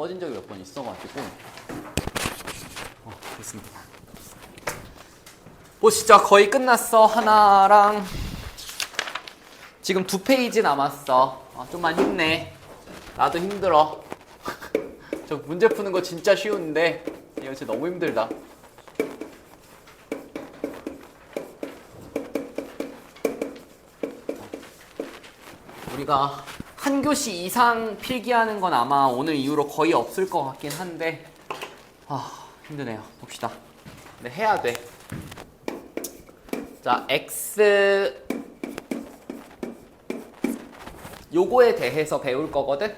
꺼진 적이 몇 번 있어가지고 됐습니다. 보시죠. 거의 끝났어. 하나랑 지금 2페이지 남았어. 좀만 힘내. 나도 힘들어. 저 문제 푸는 거 진짜 쉬운데 이거 진짜 너무 힘들다. 우리가 한 교시 이상 필기하는 건 아마 오늘 이후로 거의 없을 것 같긴 한데 힘드네요. 봅시다. 근데 해야 돼. 자, X 요거에 대해서 배울 거거든?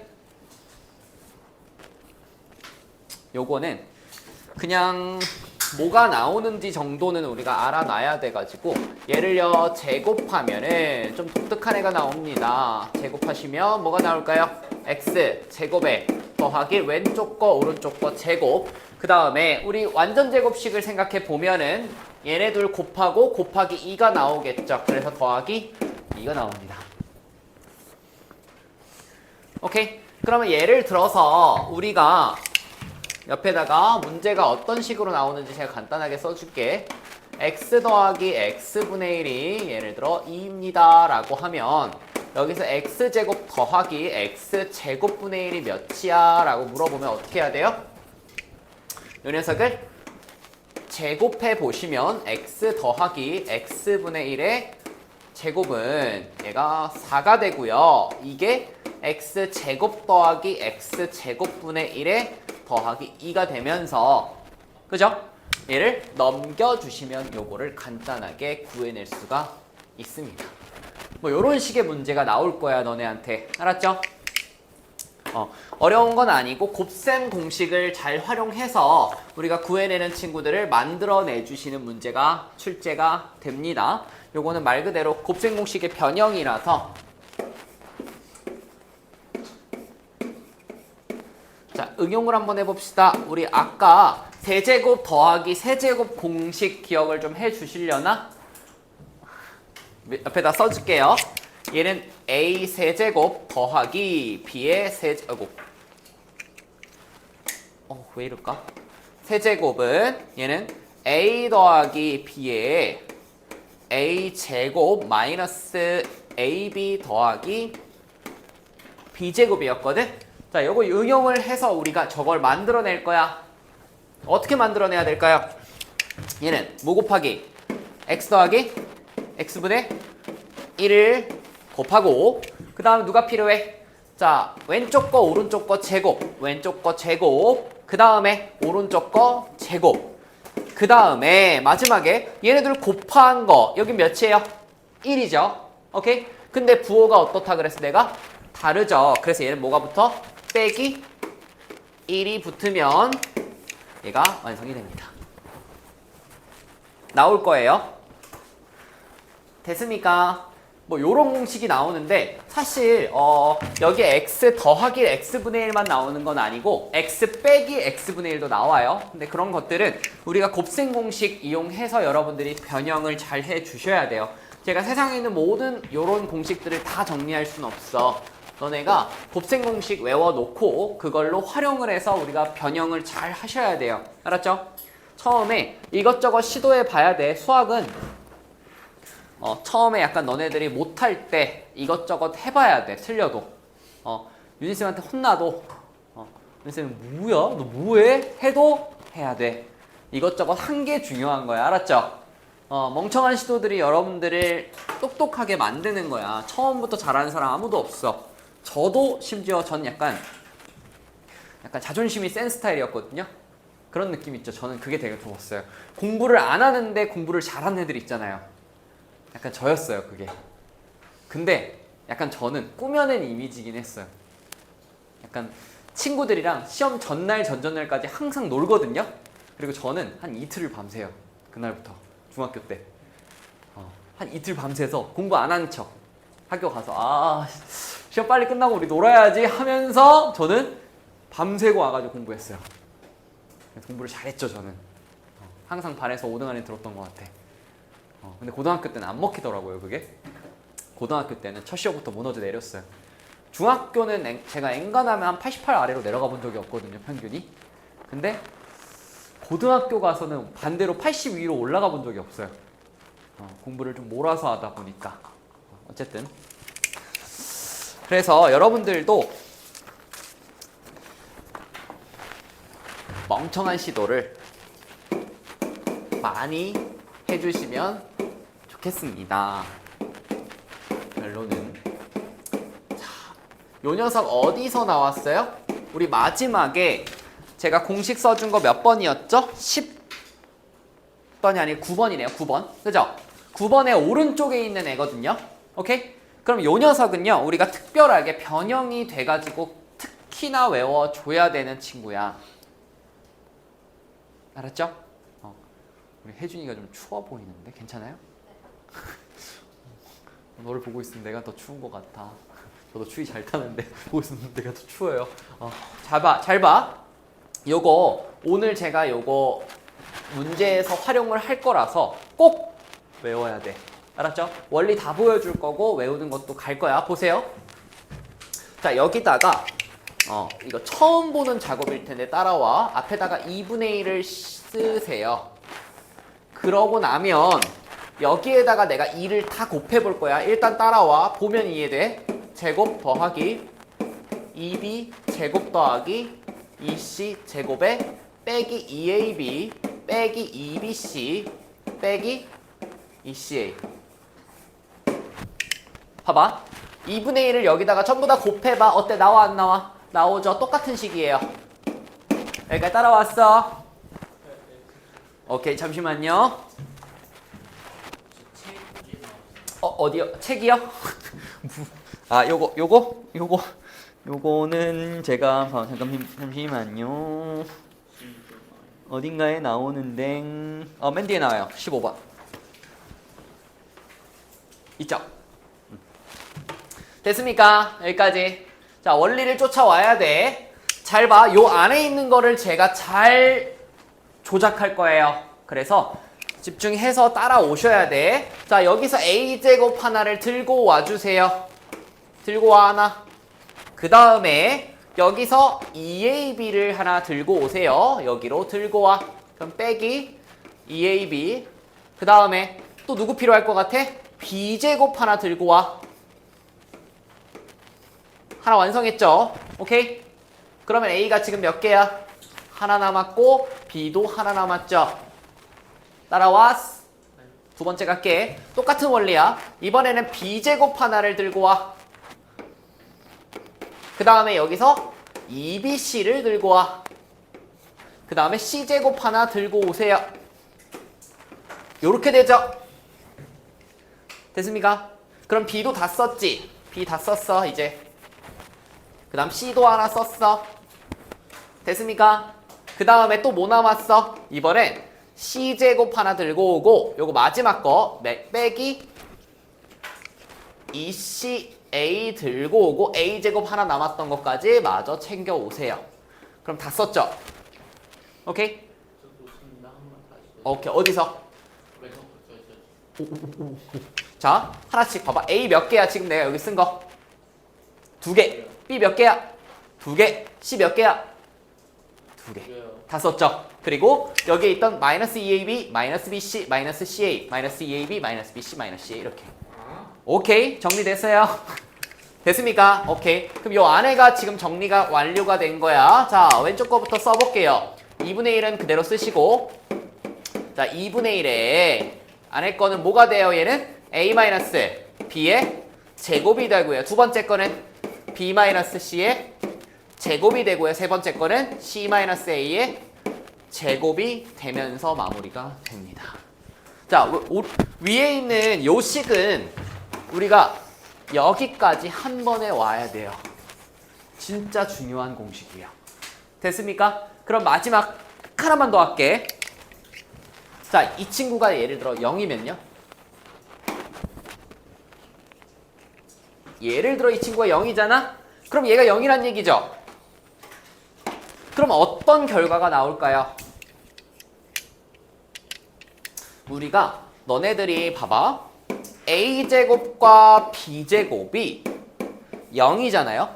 요거는 그냥 뭐가 나오는지 정도는 우리가 알아놔야 돼가지고 얘를요 제곱하면은 좀 독특한 애가 나옵니다. 제곱하시면 뭐가 나올까요? X 제곱에 더하기 왼쪽 거 오른쪽 거 제곱. 그 다음에 우리 완전 제곱식을 생각해 보면은 얘네 둘 곱하고 곱하기 2가 나오겠죠. 그래서 더하기 2가 나옵니다. 오케이? 그러면 예를 들어서 우리가 옆에다가 문제가 어떤 식으로 나오는지 제가 간단하게 써줄게. x 더하기 x분의 1이 예를 들어 2입니다 라고 하면 여기서 x제곱 더하기 x제곱분의 1이 몇이야? 라고 물어보면 어떻게 해야 돼요? 이 녀석을 제곱해 보시면 x 더하기 x분의 1의 제곱은 얘가 4가 되고요. 이게 x제곱 더하기 x제곱분의 1의 더하기 2가 되면서 그죠? 얘를 넘겨주시면 요거를 간단하게 구해낼 수가 있습니다. 뭐 요런 식의 문제가 나올 거야 너네한테. 알았죠? 어려운 건 아니고 곱셈 공식을 잘 활용해서 우리가 구해내는 친구들을 만들어내 주시는 문제가 출제가 됩니다. 요거는 말 그대로 곱셈 공식의 변형이라서 자, 응용을 한번 해봅시다. 우리 아까 세제곱 더하기 세제곱 공식 기억을 좀 해주시려나? 옆에다 써줄게요. 얘는 a 세제곱 더하기 b의 세제곱. 왜 이럴까? 세제곱은 얘는 a 더하기 b의 a 제곱 마이너스 ab 더하기 b제곱이었거든? 자, 요거 응용을 해서 우리가 저걸 만들어낼 거야. 어떻게 만들어내야 될까요? 얘는 뭐 곱하기 x 더하기 x분의 1을 곱하고 그 다음 누가 필요해? 자, 왼쪽 거 오른쪽 거 제곱, 왼쪽 거 제곱, 그 다음에 오른쪽 거 제곱, 그 다음에 마지막에 얘네들 곱한 거 여기 몇이에요? 1이죠. 오케이? 근데 부호가 어떻다 그랬어 내가? 다르죠. 그래서 얘는 뭐가 붙어? 빼기 1이 붙으면 얘가 완성이 됩니다. 나올 거예요. 됐습니까? 뭐 요런 공식이 나오는데 사실 여기 x 더하기 x분의 1만 나오는 건 아니고 x 빼기 x분의 1도 나와요. 근데 그런 것들은 우리가 곱셈 공식 이용해서 여러분들이 변형을 잘 해주셔야 돼요. 제가 세상에 있는 모든 요런 공식들을 다 정리할 수는 없어. 너네가 곱셈 공식 외워놓고 그걸로 활용을 해서 우리가 변형을 잘 하셔야 돼요. 알았죠? 처음에 이것저것 시도해 봐야 돼. 수학은 처음에 약간 너네들이 못할 때 이것저것 해봐야 돼. 틀려도. 유진쌤한테 혼나도 유진쌤 뭐야? 너 뭐해? 해도 해야 돼. 이것저것 한 게 중요한 거야. 알았죠? 멍청한 시도들이 여러분들을 똑똑하게 만드는 거야. 처음부터 잘하는 사람 아무도 없어. 저도 심지어 전 약간 자존심이 센 스타일이었거든요. 그런 느낌 있죠. 저는 그게 되게 좋았어요. 공부를 안 하는데 공부를 잘하는 애들 있잖아요. 약간 저였어요, 그게. 근데 약간 저는 꾸며낸 이미지긴 했어요. 약간 친구들이랑 시험 전날, 전전날까지 항상 놀거든요. 그리고 저는 한 이틀을 밤새요. 그날부터. 중학교 때. 한 이틀 밤새서 공부 안 한 척. 학교 가서 시험 빨리 끝나고 우리 놀아야지 하면서 저는 밤새고 와가지고 공부했어요. 공부를 잘했죠, 저는. 항상 반에서 5등 안에 들었던 것 같아. 근데 고등학교 때는 안 먹히더라고요, 그게. 고등학교 때는 첫 시험부터 무너져 내렸어요. 중학교는 제가 엔간하면 한 88 아래로 내려가 본 적이 없거든요, 평균이. 근데 고등학교 가서는 반대로 80 위로 올라가 본 적이 없어요. 공부를 좀 몰아서 하다 보니까. 어쨌든 그래서 여러분들도 멍청한 시도를 많이 해주시면 좋겠습니다. 결론은 자, 요 녀석 어디서 나왔어요? 우리 마지막에 제가 공식 써준 거 몇 번이었죠? 10번이 아니고 9번이네요. 9번. 그죠? 9번의 오른쪽에 있는 애거든요. 오케이? 그럼 요 녀석은요. 우리가 특별하게 변형이 돼가지고 특히나 외워줘야 되는 친구야. 알았죠? 우리 혜준이가 좀 추워 보이는데 괜찮아요? 너를 보고 있으면 내가 더 추운 것 같아. 저도 추위 잘 타는데 보고 있으면 내가 더 추워요. 잘 봐, 잘 봐. 요거 오늘 제가 요거 문제에서 활용을 할 거라서 꼭 외워야 돼. 알았죠? 원리 다 보여줄 거고 외우는 것도 갈 거야. 보세요. 자, 여기다가 이거 처음 보는 작업일 텐데 따라와. 앞에다가 2분의 1을 쓰세요. 그러고 나면 여기에다가 내가 2를 다 곱해볼 거야. 일단 따라와. 보면 이해돼. 제곱 더하기 2b 제곱 더하기 2c 제곱에 빼기 2ab 빼기 2bc 빼기 2ca. 봐봐. 2분의 1을 여기다가 전부 다 곱해봐. 어때? 나와 안 나와? 나오죠? 똑같은 식이에요. 여기까지 따라왔어. 오케이, 잠시만요. 어디요? 책이요? 아, 요거는 제가 잠시만요. 어딘가에 나오는데 맨 뒤에 나와요. 15번. 있죠? 됐습니까? 여기까지. 자, 원리를 쫓아와야 돼. 잘 봐. 요 안에 있는 거를 제가 잘 조작할 거예요. 그래서 집중해서 따라오셔야 돼. 자, 여기서 a제곱 하나를 들고 와주세요. 들고 와 하나. 그 다음에 여기서 2ab를 하나 들고 오세요. 여기로 들고 와. 그럼 빼기 2ab. 그 다음에 또 누구 필요할 것 같아? b제곱 하나 들고 와. 하나 완성했죠? 오케이? 그러면 a가 지금 몇 개야? 하나 남았고 b도 하나 남았죠? 따라와. 두 번째 갈게. 똑같은 원리야. 이번에는 b제곱 하나를 들고 와. 그 다음에 여기서 2bc를 들고 와. 그 다음에 c제곱 하나 들고 오세요. 요렇게 되죠? 됐습니까? 그럼 b도 다 썼지? b 다 썼어 이제. 그 다음 c도 하나 썼어. 됐습니까? 그 다음에 또 뭐 남았어? 이번엔 c제곱 하나 들고 오고 요거 마지막 거 빼기 2ca 들고 오고 a제곱 하나 남았던 것까지 마저 챙겨 오세요. 그럼 다 썼죠? 오케이? 오케이. 어디서? 자, 하나씩 봐봐. A 몇 개야? 지금 내가 여기 쓴 거. 2개. B 몇 개야? 2개. C 몇 개야? 2개. 다 썼죠? 그리고 여기에 있던 마이너스 2ab, 마이너스 bc, 마이너스 ca, 마이너스 2ab, 마이너스 bc, 마이너스 ca 이렇게. 오케이. 정리됐어요? 됐습니까? 오케이. 그럼 요 안에가 지금 정리가 완료가 된 거야. 자, 왼쪽 거부터 써볼게요. 2분의 1은 그대로 쓰시고, 자, 2분의 1에 안에 거는 뭐가 돼요? 얘는 a-b의 제곱이 되고요. 두 번째 거는 b-c의 제곱이 되고요. 세 번째 거는 c-a의 제곱이 되면서 마무리가 됩니다. 자, 위에 있는 요 식은 우리가 여기까지 한 번에 와야 돼요. 진짜 중요한 공식이에요. 됐습니까? 그럼 마지막 하나만 더 할게. 자, 이 친구가 예를 들어 0이면요. 예를 들어 이 친구가 0이잖아? 그럼 얘가 0이란 얘기죠? 그럼 어떤 결과가 나올까요? 우리가 너네들이 봐봐. a제곱과 b제곱이 0이잖아요.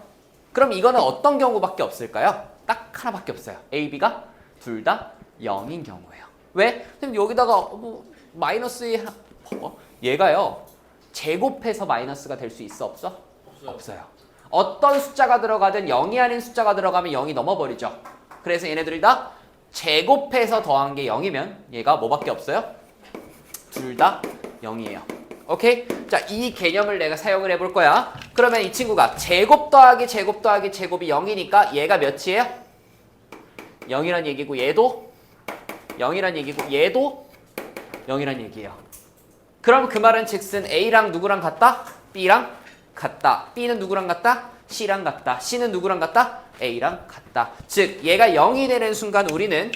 그럼 이거는 어떤 경우밖에 없을까요? 딱 하나밖에 없어요. A, B가 둘 다 0인 경우예요. 왜? 선생님 여기다가 뭐 마이너스 2 얘가요. 제곱해서 마이너스가 될 수 있어? 없어? 없어요. 어떤 숫자가 들어가든 0이 아닌 숫자가 들어가면 0이 넘어버리죠. 그래서 얘네들이 다 제곱해서 더한 게 0이면 얘가 뭐밖에 없어요? 둘 다 0이에요. 오케이? 자, 이 개념을 내가 사용을 해볼 거야. 그러면 이 친구가 제곱 더하기 제곱 더하기 제곱이 0이니까 얘가 몇이에요? 0이란 얘기고 얘도 0이란 얘기고 얘도 0이란 얘기예요. 그럼 그 말은 즉슨 A랑 누구랑 같다? B랑 같다. B는 누구랑 같다? C랑 같다. C는 누구랑 같다? A랑 같다. 즉 얘가 0이 되는 순간 우리는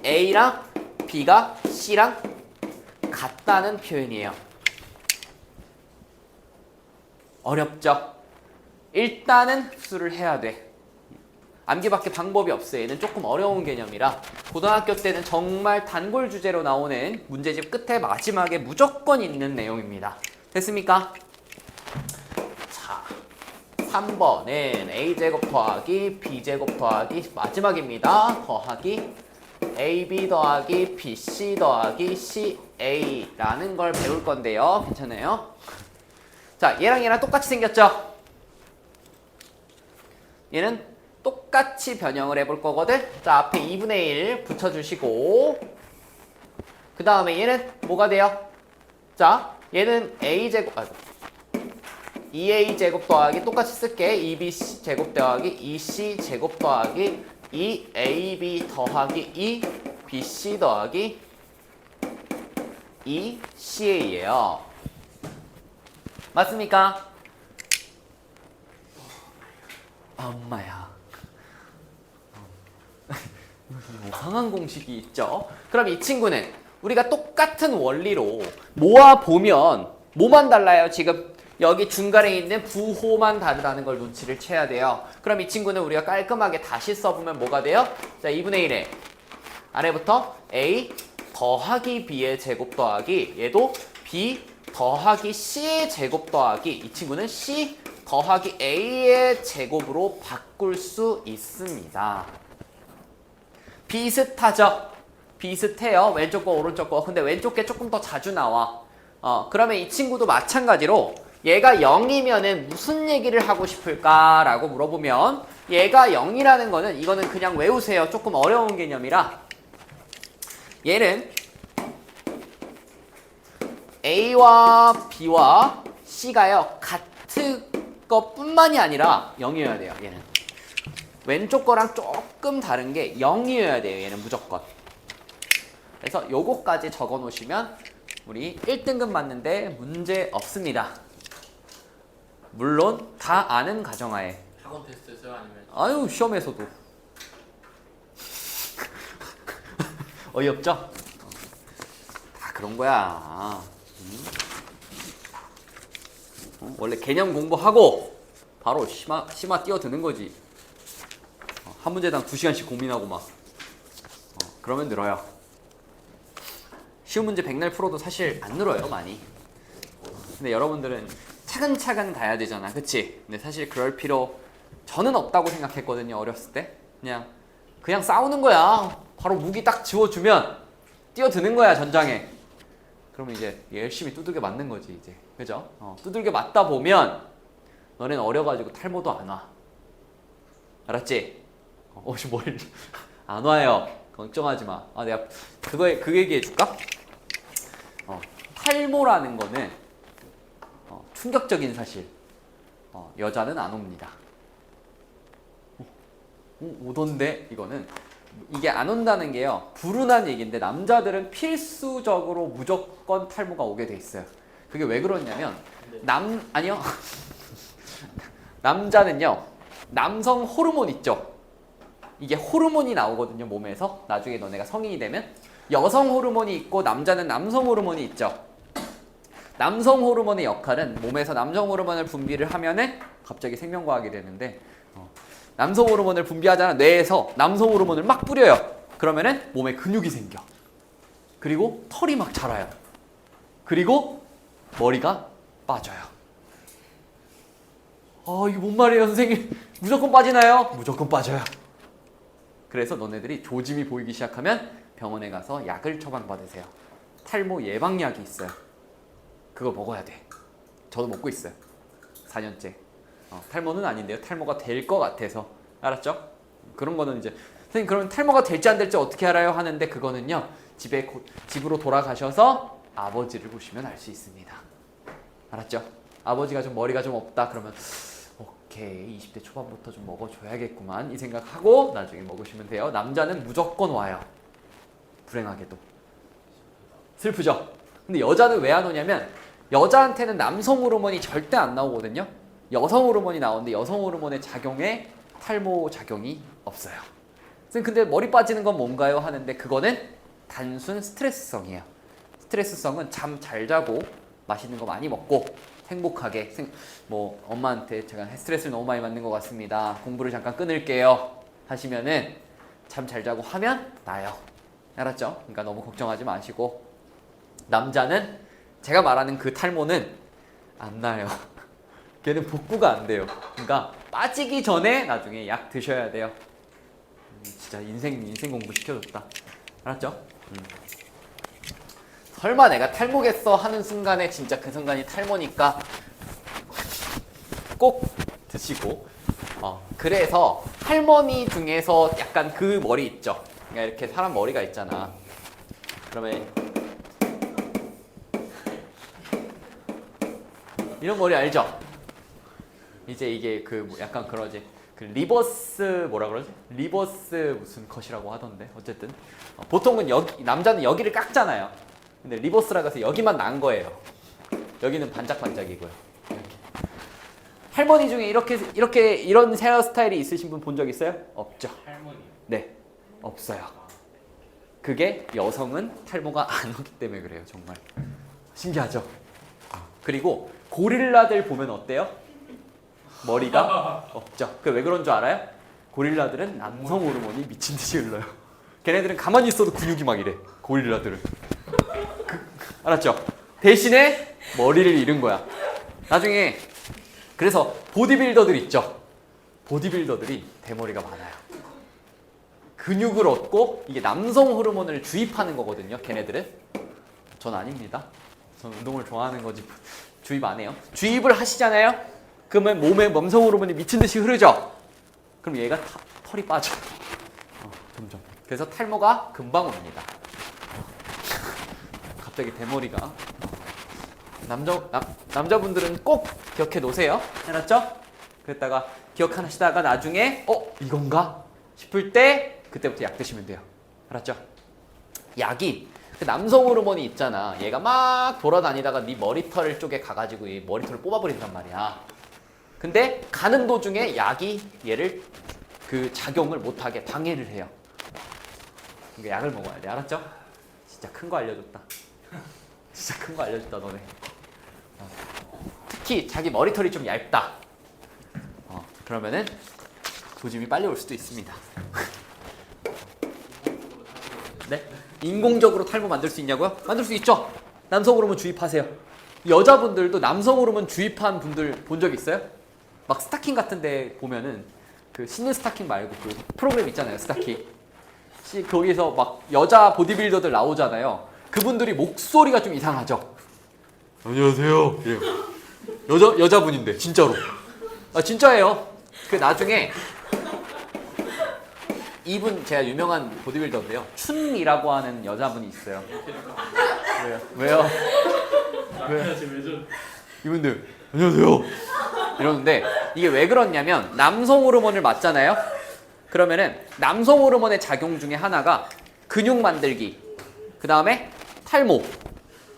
A랑 B가 C랑 같다는 표현이에요. 어렵죠? 일단은 흡수를 해야 돼. 암기밖에 방법이 없어요. 얘는 조금 어려운 개념이라 고등학교 때는 정말 단골 주제로 나오는 문제집 끝에 마지막에 무조건 있는 내용입니다. 됐습니까? 자, 3번은 a제곱 더하기 b제곱 더하기 마지막입니다. 더하기 ab 더하기 bc 더하기 ca라는 걸 배울 건데요. 괜찮아요? 자, 얘랑 똑같이 생겼죠? 얘는 똑같이 변형을 해볼 거거든. 자, 앞에 2분의 1 붙여주시고 그 다음에 얘는 뭐가 돼요? 자, 얘는 a제곱 2a제곱 더하기 똑같이 쓸게. 2b제곱 더하기 2c제곱 더하기 2ab 더하기 2bc 더하기 2ca예요. 맞습니까? 엄마야. 이상한 공식이 있죠. 그럼 이 친구는 우리가 똑같은 원리로 모아보면 뭐만 달라요? 지금 여기 중간에 있는 부호만 다르다는 걸 눈치를 채야 돼요. 그럼 이 친구는 우리가 깔끔하게 다시 써보면 뭐가 돼요? 자, 2분의 1에 아래부터 A 더하기 B의 제곱 더하기 얘도 B 더하기 C의 제곱 더하기 이 친구는 C 더하기 A의 제곱으로 바꿀 수 있습니다. 비슷하죠? 비슷해요. 왼쪽 거 오른쪽 거. 근데 왼쪽 게 조금 더 자주 나와. 그러면 이 친구도 마찬가지로 얘가 0이면은 무슨 얘기를 하고 싶을까라고 물어보면 얘가 0이라는 거는 이거는 그냥 외우세요. 조금 어려운 개념이라 얘는 A와 B와 C가요. 같은 것뿐만이 아니라 0이어야 돼요. 얘는 왼쪽 거랑 조금 다른 게 0이어야 돼요. 얘는 무조건. 그래서 요거까지 적어 놓으시면 우리 1등급 맞는데 문제 없습니다. 물론 다 아는 가정하에. 학원 테스트에서요? 아니면? 아유, 시험에서도. 어이없죠? 다 그런 거야. 원래 개념 공부하고 바로 심화 뛰어드는 거지. 한 문제당 2시간씩 고민하고 막 그러면 늘어요. 쉬운 문제 백날 풀어도 사실 안 늘어요, 많이. 근데 여러분들은 차근차근 가야 되잖아, 그치? 근데 사실 그럴 필요 저는 없다고 생각했거든요, 어렸을 때. 그냥 싸우는 거야. 바로 무기 딱 지워주면 뛰어드는 거야, 전장에. 그러면 이제 열심히 두들겨 맞는 거지, 이제. 그죠? 두들겨 맞다 보면 너넨 어려가지고 탈모도 안 와. 알았지? 뭘 안 와요. 걱정하지 마. 내가 그 얘기 해줄까? 탈모라는 거는 충격적인 사실. 여자는 안 옵니다. 오던데 이거는 이게 안 온다는 게요. 불운한 얘기인데 남자들은 필수적으로 무조건 탈모가 오게 돼 있어요. 그게 왜 그러냐면 아니요. 남자는요. 남성 호르몬 있죠. 이게 호르몬이 나오거든요, 몸에서. 나중에 너네가 성인이 되면 여성 호르몬이 있고 남자는 남성 호르몬이 있죠. 남성 호르몬의 역할은 몸에서 남성 호르몬을 분비를 하면은 갑자기 생명과학이 되는데 남성 호르몬을 분비하잖아. 뇌에서 남성 호르몬을 막 뿌려요. 그러면은 몸에 근육이 생겨. 그리고 털이 막 자라요. 그리고 머리가 빠져요. 이거 뭔 말이에요, 선생님? 무조건 빠지나요? 무조건 빠져요. 그래서 너네들이 조짐이 보이기 시작하면 병원에 가서 약을 처방받으세요. 탈모 예방약이 있어요. 그거 먹어야 돼. 저도 먹고 있어요. 4년째. 탈모는 아닌데요. 탈모가 될 것 같아서. 알았죠? 그런 거는 이제 선생님 그러면 탈모가 될지 안 될지 어떻게 알아요? 하는데 그거는요. 집으로 돌아가셔서 아버지를 보시면 알 수 있습니다. 알았죠? 아버지가 좀 머리가 좀 없다 그러면 오케이 20대 초반부터 좀 먹어줘야겠구만 이 생각하고 나중에 먹으시면 돼요. 남자는 무조건 와요. 불행하게도. 슬프죠? 근데 여자는 왜 안 오냐면 여자한테는 남성 호르몬이 절대 안 나오거든요. 여성 호르몬이 나오는데 여성 호르몬의 작용에 탈모 작용이 없어요. 근데 머리 빠지는 건 뭔가요? 하는데 그거는 단순 스트레스성이에요. 스트레스성은 잠 잘 자고 맛있는 거 많이 먹고 행복하게 뭐 엄마한테 제가 스트레스를 너무 많이 받는 것 같습니다. 공부를 잠깐 끊을게요. 하시면은 잠 잘 자고 하면 나요. 알았죠? 그러니까 너무 걱정하지 마시고 남자는 제가 말하는 그 탈모는 안 나요. 걔는 복구가 안 돼요. 그러니까 빠지기 전에 나중에 약 드셔야 돼요. 진짜 인생 공부 시켜줬다. 알았죠? 설마 내가 탈모겠어 하는 순간에 진짜 그 순간이 탈모니까 꼭 드시고 그래서 할머니 중에서 약간 그 머리 있죠. 그러니까 이렇게 사람 머리가 있잖아. 그러면 이런 머리 알죠? 이제 이게 그 약간 그러지. 그 리버스 뭐라 그러지? 리버스 무슨 컷이라고 하던데. 어쨌든 보통은 남자는 여기를 깎잖아요. 근데 리버스라고 해서 여기만 난 거예요. 여기는 반짝반짝이고요. 할머니 중에 이렇게 이런 헤어스타일이 있으신 분 본 적 있어요? 없죠. 할머니. 네, 없어요. 그게 여성은 탈모가 안 오기 때문에 그래요. 정말 신기하죠. 그리고 고릴라들 보면 어때요? 머리가 없죠. 그 왜 그런 줄 알아요? 고릴라들은 남성 호르몬이 미친 듯이 흘러요. 걔네들은 가만히 있어도 근육이 막 이래. 고릴라들은. 알았죠? 대신에 머리를 잃은 거야. 나중에 그래서 보디빌더들 있죠. 보디빌더들이 대머리가 많아요. 근육을 얻고 이게 남성 호르몬을 주입하는 거거든요. 걔네들은. 전 아닙니다. 전 운동을 좋아하는 거지 주입 안 해요. 주입을 하시잖아요. 그러면 몸에 남성 호르몬이 미친 듯이 흐르죠. 그럼 얘가 털이 빠져. 점점. 그래서 탈모가 금방 옵니다. 갑자기 대머리가. 남자분들은 꼭 기억해 놓으세요. 알았죠? 그랬다가 기억하시다가 나중에 이건가 싶을 때 그때부터 약 드시면 돼요. 알았죠? 약이 그 남성 호르몬이 있잖아. 얘가 막 돌아다니다가 네 머리털 쪽에 가가지고 이 머리털을 뽑아버린단 말이야. 근데 가는 도중에 약이 얘를 그 작용을 못하게 방해를 해요. 그러니까 약을 먹어야 돼. 알았죠? 진짜 큰 거 알려줬다. 진짜 큰 거 알려줬다 너네. 특히 자기 머리털이 좀 얇다. 그러면은 조짐이 빨리 올 수도 있습니다. 네? 인공적으로 탈모 만들 수 있냐고요? 만들 수 있죠. 남성 호르몬 주입하세요. 여자분들도 남성 호르몬 주입한 분들 본 적 있어요? 막 스타킹 같은 데 보면은 그 신는 스타킹 말고 그 프로그램 있잖아요. 스타킹. 거기서 막 여자 보디빌더들 나오잖아요. 그분들이 목소리가 좀 이상하죠. 안녕하세요. 이래요. 여자분인데 진짜로. 진짜예요. 그 나중에 이분 제가 유명한 보디빌더인데요. 춘이라고 하는 여자분이 있어요. 왜요? 이분들 안녕하세요. 이러는데 이게 왜 그렇냐면 남성 호르몬을 맞잖아요. 그러면은 남성 호르몬의 작용 중에 하나가 근육 만들기, 그 다음에 탈모,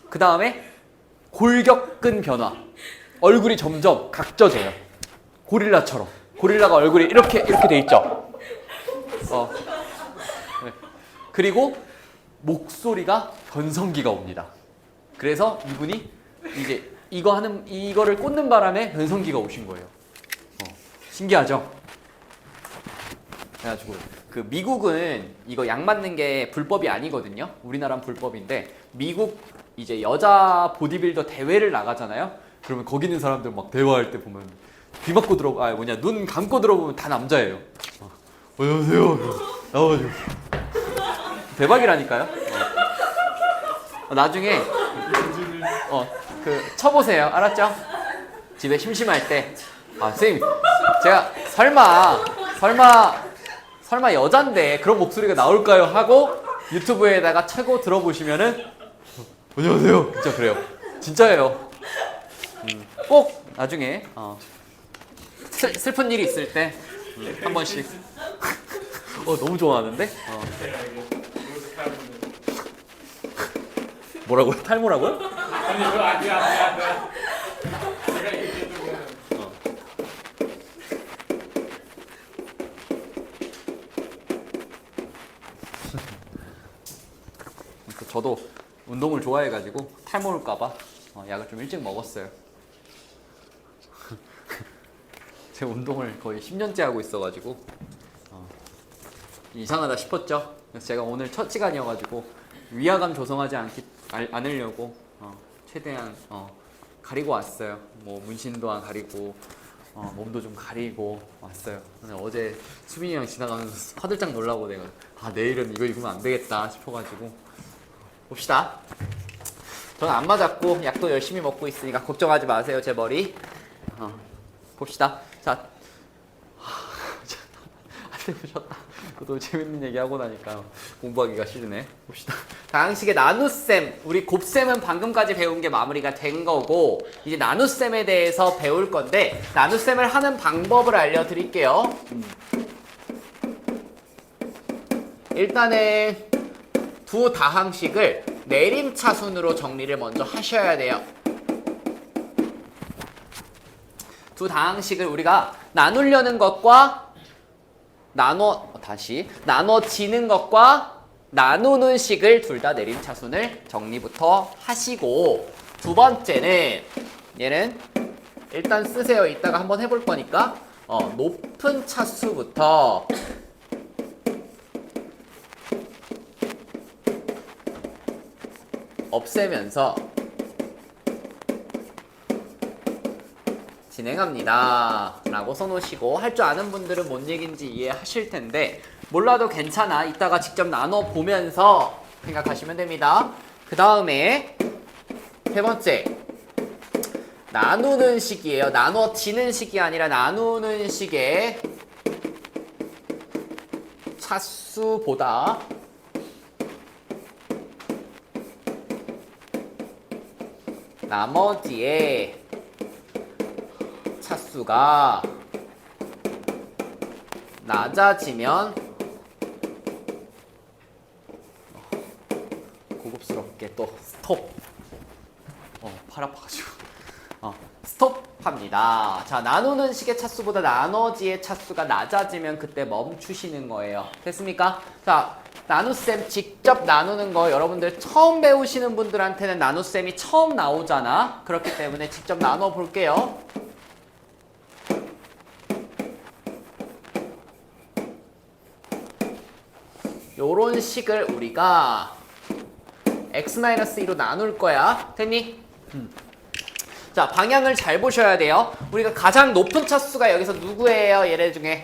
그 다음에 골격근 변화. 얼굴이 점점 각져져요. 고릴라처럼. 고릴라가 얼굴이 이렇게 돼 있죠. 네. 그리고 목소리가 변성기가 옵니다. 그래서 이분이 이제 이거를 꽂는 바람에 변성기가 오신 거예요. 신기하죠? 그래가지고 그 미국은 이거 약 맞는 게 불법이 아니거든요. 우리나라는 불법인데 미국 이제 여자 보디빌더 대회를 나가잖아요. 그러면 거기 있는 사람들 막 대화할 때 보면 귀 막고 눈 감고 들어보면 다 남자예요. 안녕하세요. 나와가지고 대박이라니까요. 나중에 그 쳐보세요. 알았죠? 집에 심심할 때. 선생님, 제가 설마 여잔데 그런 목소리가 나올까요? 하고 유튜브에다가 쳐고 들어보시면은 안녕하세요. 진짜 그래요. 진짜예요. 꼭 나중에 슬픈 일이 있을 때 한 번씩. 너무 좋아하는데? 뭐라고요? 탈모라고요? 아니 그거 아니야. 내가 얘기했던 거는 저도 운동을 좋아해가지고 탈모 올까봐 약을 좀 일찍 먹었어요. 제가 운동을 거의 10년째 하고 있어가지고 이상하다 싶었죠. 그래서 제가 오늘 첫 시간이어가지고 위화감 조성하지 않으려고 최대한 가리고 왔어요. 뭐 문신도 안 가리고 몸도 좀 가리고 왔어요. 근데 어제 수빈이랑 지나가면서 화들짝 놀라고 내가 내일은 이거 입으면 안 되겠다 싶어가지고 봅시다. 저는 안 맞았고 약도 열심히 먹고 있으니까 걱정하지 마세요. 제 머리 봅시다. 자, 한대 보셨다. 또 재밌는 얘기 하고 나니까 공부하기가 싫으네. 봅시다. 다항식의 나눗셈, 우리 곱셈은 방금까지 배운 게 마무리가 된 거고 이제 나눗셈에 대해서 배울 건데 나눗셈을 하는 방법을 알려드릴게요. 일단은 두 다항식을 내림차순으로 정리를 먼저 하셔야 돼요. 두 다항식을 우리가 나누려는 것과 나눠지는 것과 나누는 식을 둘 다 내림차순을 정리부터 하시고, 두 번째는 얘는 일단 쓰세요. 이따가 한번 해볼 거니까 높은 차수부터 없애면서 진행합니다 라고 써놓으시고, 할 줄 아는 분들은 뭔 얘기인지 이해하실 텐데 몰라도 괜찮아. 이따가 직접 나눠보면서 생각하시면 됩니다. 그 다음에 세 번째, 나누는 식이에요. 나눠지는 식이 아니라 나누는 식의 차수보다 나머지의 차수가 낮아지면, 고급스럽게 또 스톱. 팔 아파가지고 스톱합니다. 자, 나누는 식의 차수보다 나머지의 차수가 낮아지면 그때 멈추시는 거예요. 됐습니까? 자, 나눗셈 직접 나누는 거 여러분들 처음 배우시는 분들한테는 나눗셈이 처음 나오잖아. 그렇기 때문에 직접 나눠 볼게요. 요런 식을 우리가 x-2로 나눌 거야. 됐니? 자, 방향을 잘 보셔야 돼요. 우리가 가장 높은 차수가 여기서 누구예요? 얘네 중에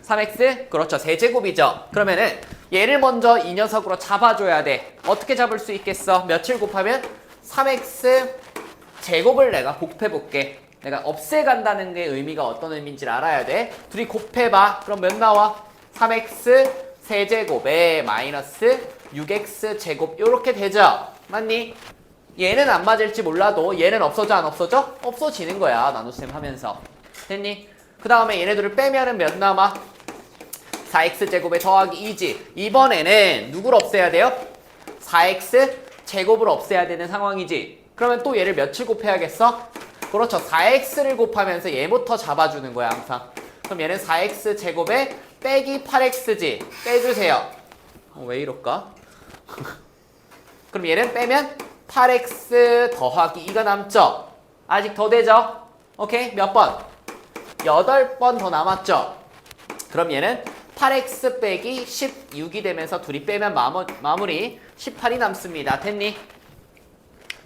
3x? 그렇죠. 세제곱이죠. 그러면은 얘를 먼저 이 녀석으로 잡아줘야 돼. 어떻게 잡을 수 있겠어? 며칠 곱하면 3x 제곱을 내가 곱해볼게. 내가 없애간다는 게 의미가 어떤 의미인지를 알아야 돼. 둘이 곱해봐. 그럼 몇 나와? 3x 세제곱에 마이너스 6x 제곱 이렇게 되죠? 맞니? 얘는 안 맞을지 몰라도 얘는 없어져 안 없어져? 없어지는 거야. 나눗셈 하면서. 됐니? 그 다음에 얘네들을 빼면은 몇 남아? 4x 제곱에 더하기 2지. 이번에는 누구를 없애야 돼요? 4x 제곱을 없애야 되는 상황이지. 그러면 또 얘를 며칠 곱해야겠어? 그렇죠. 4x를 곱하면서 얘부터 잡아주는 거야 항상. 그럼 얘는 4x 제곱에 빼기 8x지. 빼주세요. 왜 이럴까? 그럼 얘는 빼면 8x 더하기 2가 남죠? 아직 더 되죠? 오케이? 몇 번? 8번 더 남았죠? 그럼 얘는 8x 빼기 16이 되면서 둘이 빼면 마무리 18이 남습니다. 됐니?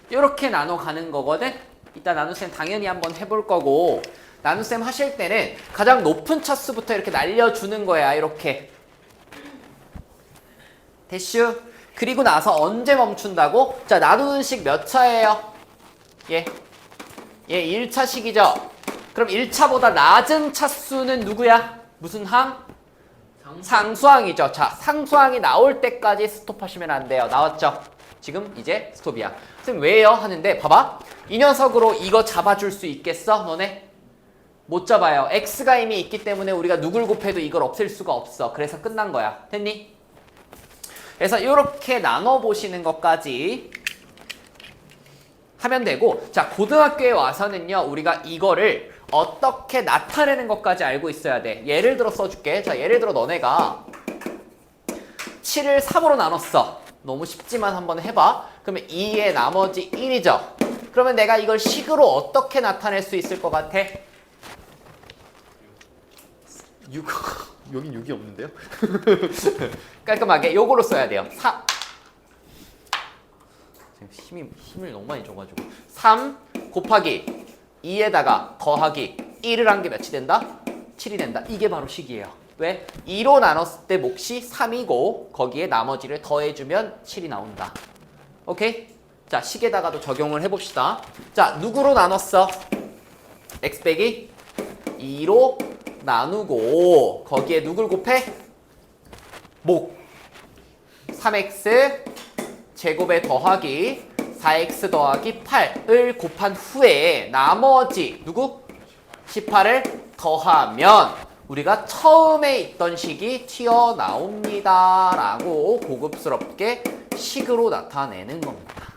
이렇게 나눠 가는 거거든? 이따 나눗셈 당연히 한번 해볼 거고, 나눗셈 하실 때는 가장 높은 차수부터 이렇게 날려주는 거야. 이렇게. 됐슈? 그리고 나서 언제 멈춘다고? 자, 나누는 식 몇 차예요? 예 1차식이죠. 그럼 1차보다 낮은 차수는 누구야? 무슨 항? 상수항이죠. 자, 상수항이 나올 때까지 스톱하시면 안 돼요. 나왔죠? 지금 이제 스톱이야. 선생님 왜요? 하는데 봐봐. 이 녀석으로 이거 잡아줄 수 있겠어? 너네? 못 잡아요. x가 이미 있기 때문에 우리가 누굴 곱해도 이걸 없앨 수가 없어. 그래서 끝난 거야. 됐니? 그래서 이렇게 나눠보시는 것까지 하면 되고, 자, 고등학교에 와서는요, 우리가 이거를 어떻게 나타내는 것까지 알고 있어야 돼. 예를 들어 써줄게. 자, 예를 들어 너네가 7을 3으로 나눴어. 너무 쉽지만 한번 해봐. 그러면 2의 나머지 1이죠. 그러면 내가 이걸 식으로 어떻게 나타낼 수 있을 것 같아? 6. 여긴 6이 없는데요? 깔끔하게 요걸로 써야 돼요. 4. 힘을 너무 많이 줘가지고 3 곱하기 2에다가 더하기 1을 한 게 몇이 된다? 7이 된다. 이게 바로 식이에요. 왜? 2로 나눴을 때 몫이 3이고 거기에 나머지를 더해주면 7이 나온다. 오케이? 자, 식에다가도 적용을 해봅시다. 자, 누구로 나눴어? x 빼기 2로 나누고 거기에 누굴 곱해? 목 3x 제곱에 더하기 4x 더하기 8을 곱한 후에 나머지 누구? 18을 더하면 우리가 처음에 있던 식이 튀어나옵니다 라고 고급스럽게 식으로 나타내는 겁니다.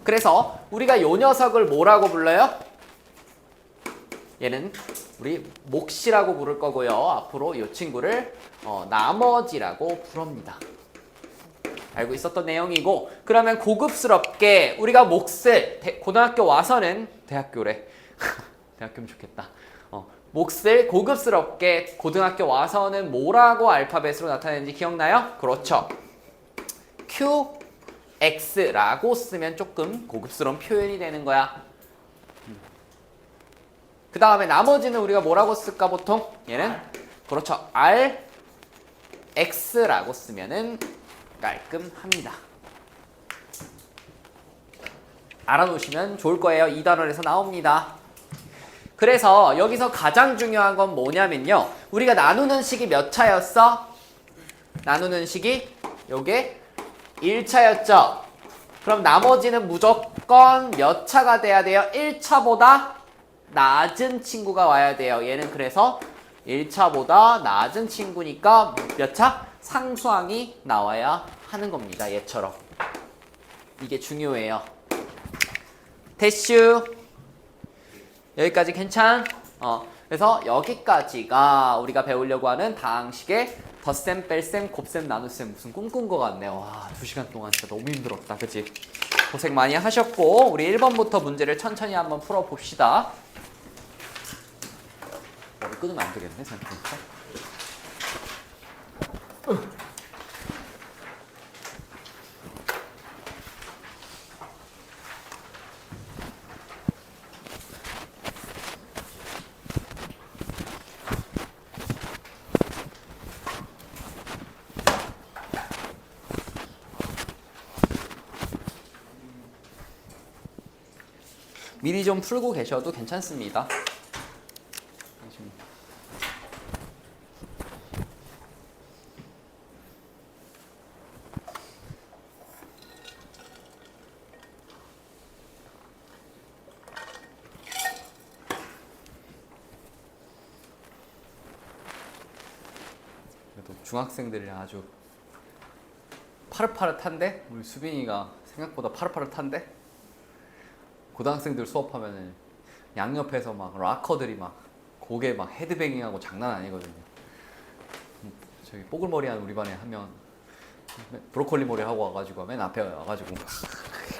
그래서 우리가 요 녀석을 뭐라고 불러요? 얘는 우리 몫이라고 부를 거고요. 앞으로 이 친구를 나머지라고 부릅니다. 알고 있었던 내용이고, 그러면 고급스럽게 우리가 몫을 고등학교 와서는 대학교래. 대학교면 좋겠다. 몫을 고급스럽게 고등학교 와서는 뭐라고 알파벳으로 나타내는지 기억나요? 그렇죠. QX라고 쓰면 조금 고급스러운 표현이 되는 거야. 그 다음에 나머지는 우리가 뭐라고 쓸까 보통? 얘는 그렇죠. RX라고 쓰면은 깔끔합니다. 알아놓으시면 좋을 거예요. 이 단원에서 나옵니다. 그래서 여기서 가장 중요한 건 뭐냐면요. 우리가 나누는 식이 몇 차였어? 나누는 식이 요게 1차였죠. 그럼 나머지는 무조건 몇 차가 돼야 돼요? 1차보다 낮은 친구가 와야 돼요. 얘는 그래서 1차보다 낮은 친구니까 몇 차? 상수항이 나와야 하는 겁니다. 얘처럼. 이게 중요해요. 됐슈. 여기까지 괜찮? 그래서 여기까지가 우리가 배우려고 하는 다항식의 덧셈, 뺄셈, 곱셈, 나눗셈. 무슨 꿈꾼 것 같네요. 와, 2시간 동안 진짜 너무 힘들었다. 그치? 고생 많이 하셨고 우리 1번부터 문제를 천천히 한번 풀어봅시다. 머리 끊으면 안 되겠네, 생각해보니까. 미리 좀 풀고 계셔도 괜찮습니다. 그래도 중학생들이 아주 파릇파릇한데? 우리 수빈이가 생각보다 파릇파릇한데? 고등학생들 수업하면은 양옆에서 막 락커들이 막 고개 막 헤드뱅잉하고 장난 아니거든요. 저기 뽀글머리 한 우리 반에 한 명 브로콜리 머리 하고 와가지고 맨 앞에 와가지고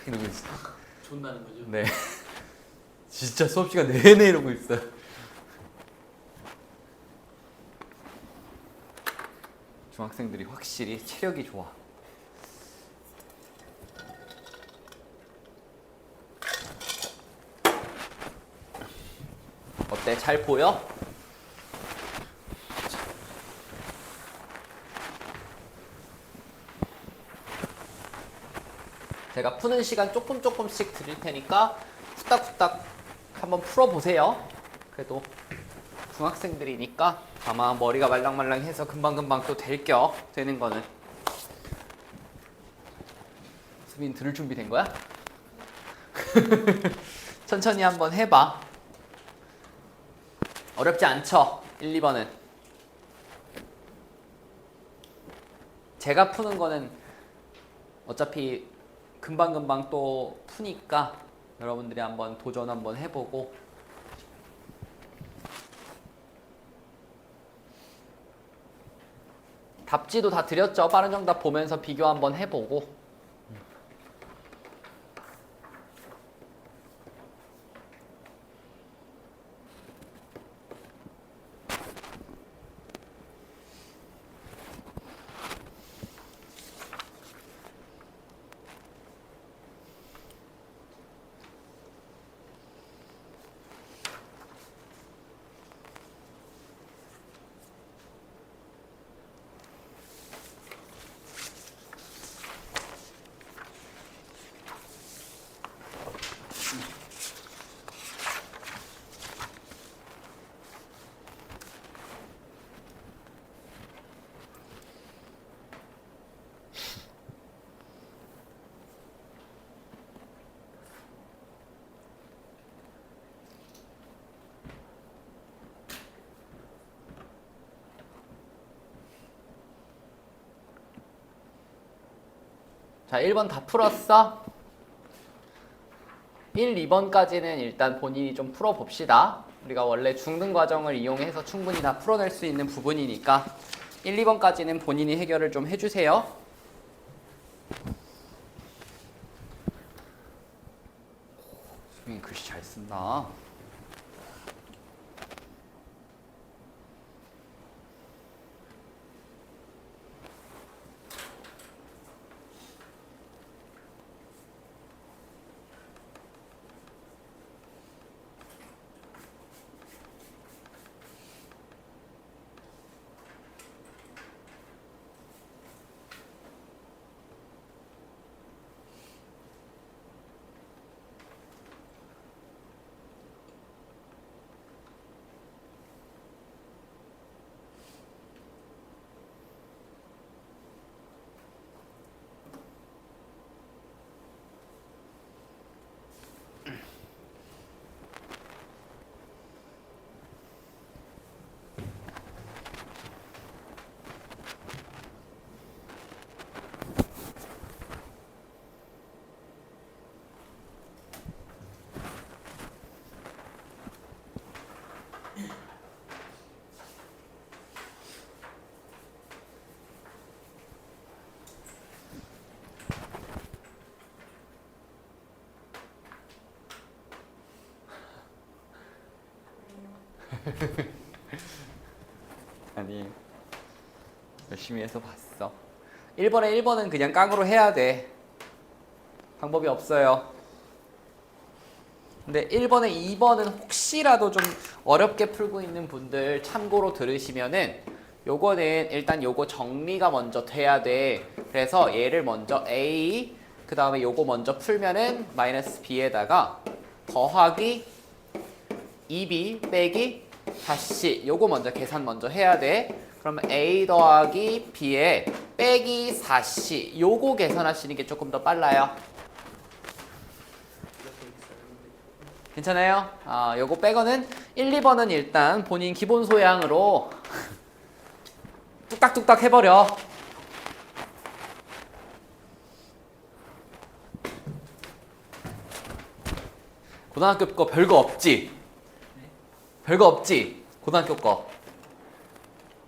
이러고 있어. 존나는 거죠? 네. 진짜 수업 시간 내내 이러고 있어요. 중학생들이 확실히 체력이 좋아. 잘 보여? 제가 푸는 시간 조금씩 드릴 테니까 후딱후딱 한번 풀어보세요. 그래도 중학생들이니까 아마 머리가 말랑말랑해서 금방금방 또 되는 거는. 수빈 들을 준비 된 거야? 천천히 한번 해봐. 어렵지 않죠? 1, 2번은. 제가 푸는 거는 어차피 금방금방 또 푸니까 여러분들이 한번 도전 한번 해보고. 답지도 다 드렸죠? 빠른 정답 보면서 비교 한번 해보고. 자, 1번 다 풀었어? 1, 2번까지는 일단 본인이 좀 풀어봅시다. 우리가 원래 중등 과정을 이용해서 충분히 다 풀어낼 수 있는 부분이니까 1, 2번까지는 본인이 해결을 좀 해주세요. 수빈이 글씨 잘 쓴다. 아니, 열심히 해서 봤어. 1번은 그냥 깡으로 해야 돼. 방법이 없어요. 근데 1번에 2번은 혹시라도 좀 어렵게 풀고 있는 분들 참고로 들으시면은 요거는 일단 요거 정리가 먼저 돼야 돼. 그래서 얘를 먼저 A, 그 다음에 요거 먼저 풀면은 마이너스 B에다가 더하기 2B 빼기 다시 요거 먼저 계산 먼저 해야 돼. 그러면 A 더하기 B에 빼기 4C 요거 계산하시는 게 조금 더 빨라요. 괜찮아요? 요거 빼고는 1, 2번은 일단 본인 기본 소양으로 뚝딱뚝딱 해버려. 고등학교 거 별거 없지? 별거 없지? 고등학교 거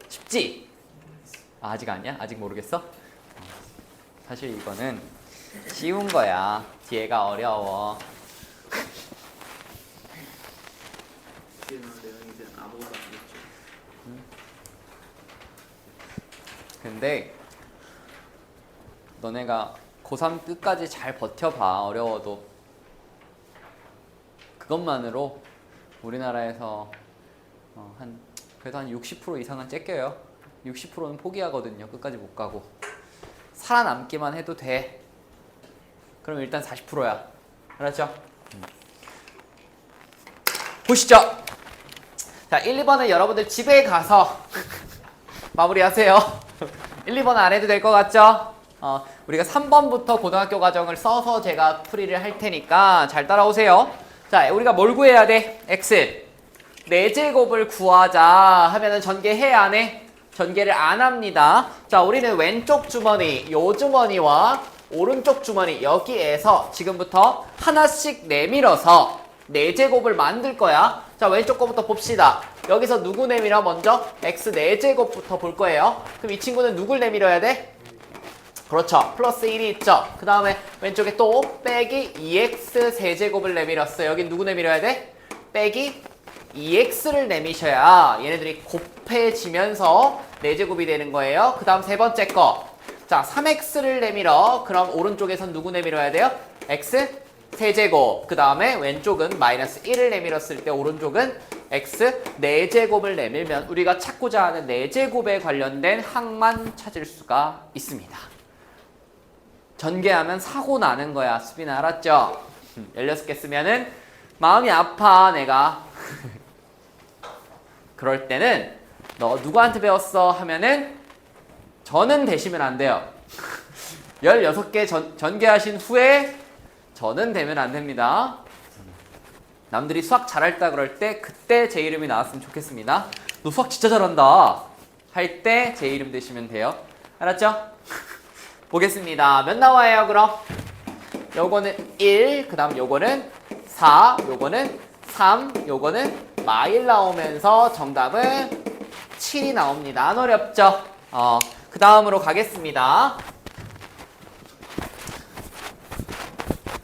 쉽지? 아직 아니야? 아직 모르겠어? 사실 이거는 쉬운 거야. 뒤에가 어려워. 근데 너네가 고3 끝까지 잘 버텨봐. 어려워도 그것만으로 우리나라에서 그래도 한 60% 이상은 째껴요. 60%는 포기하거든요. 끝까지 못 가고. 살아남기만 해도 돼. 그럼 일단 40%야. 알았죠? 보시죠. 자, 1, 2번은 여러분들 집에 가서 마무리하세요. 1, 2번은 안 해도 될 것 같죠? 우리가 3번부터 고등학교 과정을 써서 제가 풀이를 할 테니까 잘 따라오세요. 자, 우리가 뭘 구해야 돼? x. 4제곱을 구하자 하면은 전개해 안 해? 전개를 안 합니다. 자, 우리는 왼쪽 주머니, 요 주머니와 오른쪽 주머니 여기에서 지금부터 하나씩 내밀어서 4제곱을 만들 거야. 자, 왼쪽 거부터 봅시다. 여기서 누구 내밀어? 먼저 x 4제곱부터 볼 거예요. 그럼 이 친구는 누굴 내밀어야 돼? 그렇죠. 플러스 1이 있죠. 그 다음에 왼쪽에 또 빼기 2x 세제곱을 내밀었어. 여긴 누구 내밀어야 돼? 빼기 2x를 내미셔야 얘네들이 곱해지면서 4제곱이 되는 거예요. 그 다음 세 번째 거. 자, 3x를 내밀어. 그럼 오른쪽에선 누구 내밀어야 돼요? x 세제곱. 그 다음에 왼쪽은 마이너스 1을 내밀었을 때 오른쪽은 x 4제곱을 내밀면 우리가 찾고자 하는 4제곱에 관련된 항만 찾을 수가 있습니다. 전개하면 사고 나는 거야. 수빈아, 알았죠? 16개 쓰면은 마음이 아파 내가. 그럴 때는 너 누구한테 배웠어? 하면은 저는 되시면 안 돼요. 16개 전개하신 후에 저는 되면 안 됩니다. 남들이 수학 잘할다 그럴 때 그때 제 이름이 나왔으면 좋겠습니다. 너 수학 진짜 잘한다 할 때 제 이름 대시면 돼요. 알았죠? 보겠습니다. 몇 나와요 그럼? 요거는 1, 그 다음 요거는 4, 요거는 3, 요거는 마일 나오면서 정답은 7이 나옵니다. 안 어렵죠? 그 다음으로 가겠습니다.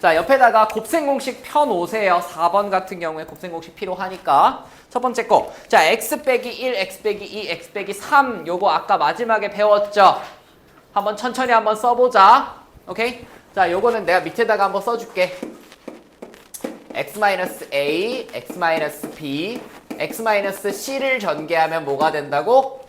자, 옆에다가 곱셈 공식 펴놓으세요. 4번 같은 경우에 곱셈 공식 필요하니까. 첫 번째 거. 자, x 빼기 1, x 빼기 2, x 빼기 3. 요거 아까 마지막에 배웠죠? 한번 천천히 한번 써보자. 오케이? 자, 요거는 내가 밑에다가 한번 써줄게. x-a, x-b, x-c를 전개하면 뭐가 된다고?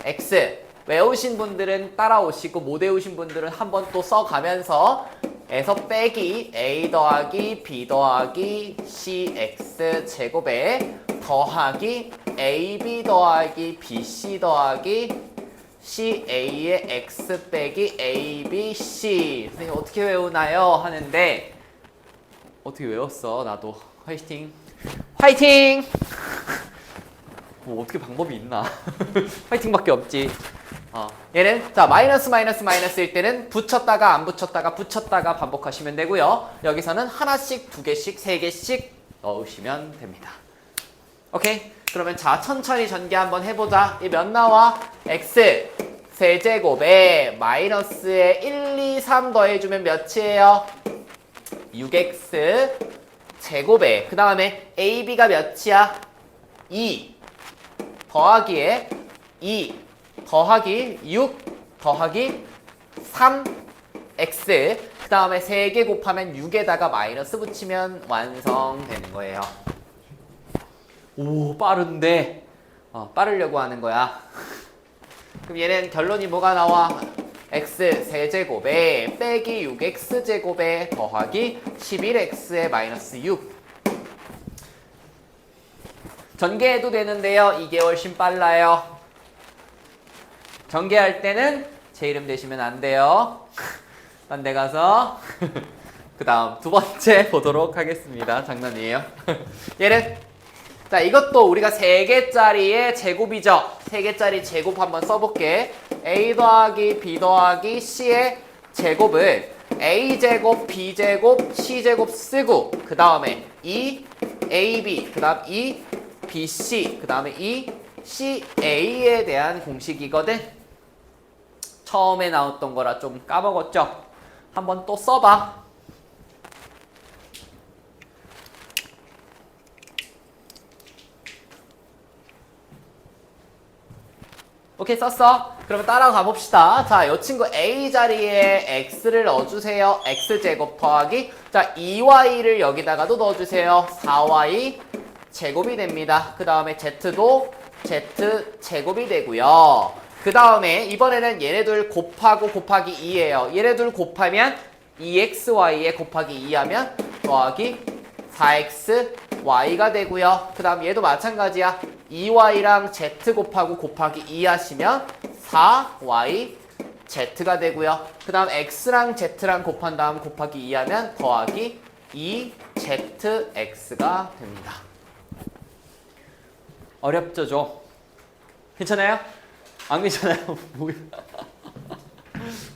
x. 외우신 분들은 따라오시고 못 외우신 분들은 한번 또 써가면서 에서 빼기 a 더하기 b 더하기 cx 제곱에 더하기 ab 더하기 bc 더하기 ca의 x 빼기 abc. 선생님 어떻게 외우나요? 하는데 어떻게 외웠어? 나도. 화이팅. 화이팅! 뭐 어떻게 방법이 있나? 화이팅밖에 없지. 얘는 자 마이너스일 때는 붙였다가 안 붙였다가 붙였다가 반복하시면 되고요. 여기서는 하나씩, 두 개씩, 세 개씩 넣으시면 됩니다. 오케이? 그러면 자 천천히 전개 한번 해보자. 이 몇 나와? x 세제곱에 마이너스에 1, 2, 3 더해주면 몇이에요? 6x 제곱에 그 다음에 ab가 몇이야? 2 더하기에 2 더하기 6 더하기 3x 그 다음에 3개 곱하면 6에다가 마이너스 붙이면 완성되는 거예요. 오, 빠른데 빠르려고 하는 거야. 그럼 얘는 결론이 뭐가 나와? x 세제곱에 빼기 6x 제곱에 더하기 11x에 마이너스 6. 전개해도 되는데요. 이게 훨씬 빨라요. 전개할 때는 제 이름 대시면 안 돼요. 딴 데 가서 그 다음 두 번째 보도록 하겠습니다. 장난이에요. 얘는 자 이것도 우리가 3개짜리의 제곱이죠. 3개짜리 제곱 한번 써볼게. a 더하기 b 더하기 c의 제곱을 a제곱 b제곱 c제곱 쓰고 그 다음에 2ab 그 다음 2bc 그 다음에 2ca에 대한 공식이거든. 처음에 나왔던 거라 좀 까먹었죠? 한번 또 써봐. 오케이, 썼어? 그러면 따라가 봅시다. 자, 이 친구 a 자리에 x를 넣어주세요. x제곱 더하기 자 2y를 여기다가도 넣어주세요. 4y 제곱이 됩니다. 그 다음에 z도 z 제곱이 되고요. 그 다음에 이번에는 얘네들 곱하고 곱하기 2예요. 얘네들 곱하면 2xy에 곱하기 2 하면 더하기 4xy가 되고요. 그 다음 얘도 마찬가지야. 2y랑 z 곱하고 곱하기 2 하시면 4yz가 되고요. 그 다음 x랑 z랑 곱한 다음 곱하기 2 하면 더하기 2zx가 됩니다. 어렵죠, 좀? 괜찮아요? 안 괜찮아요? 뭐야?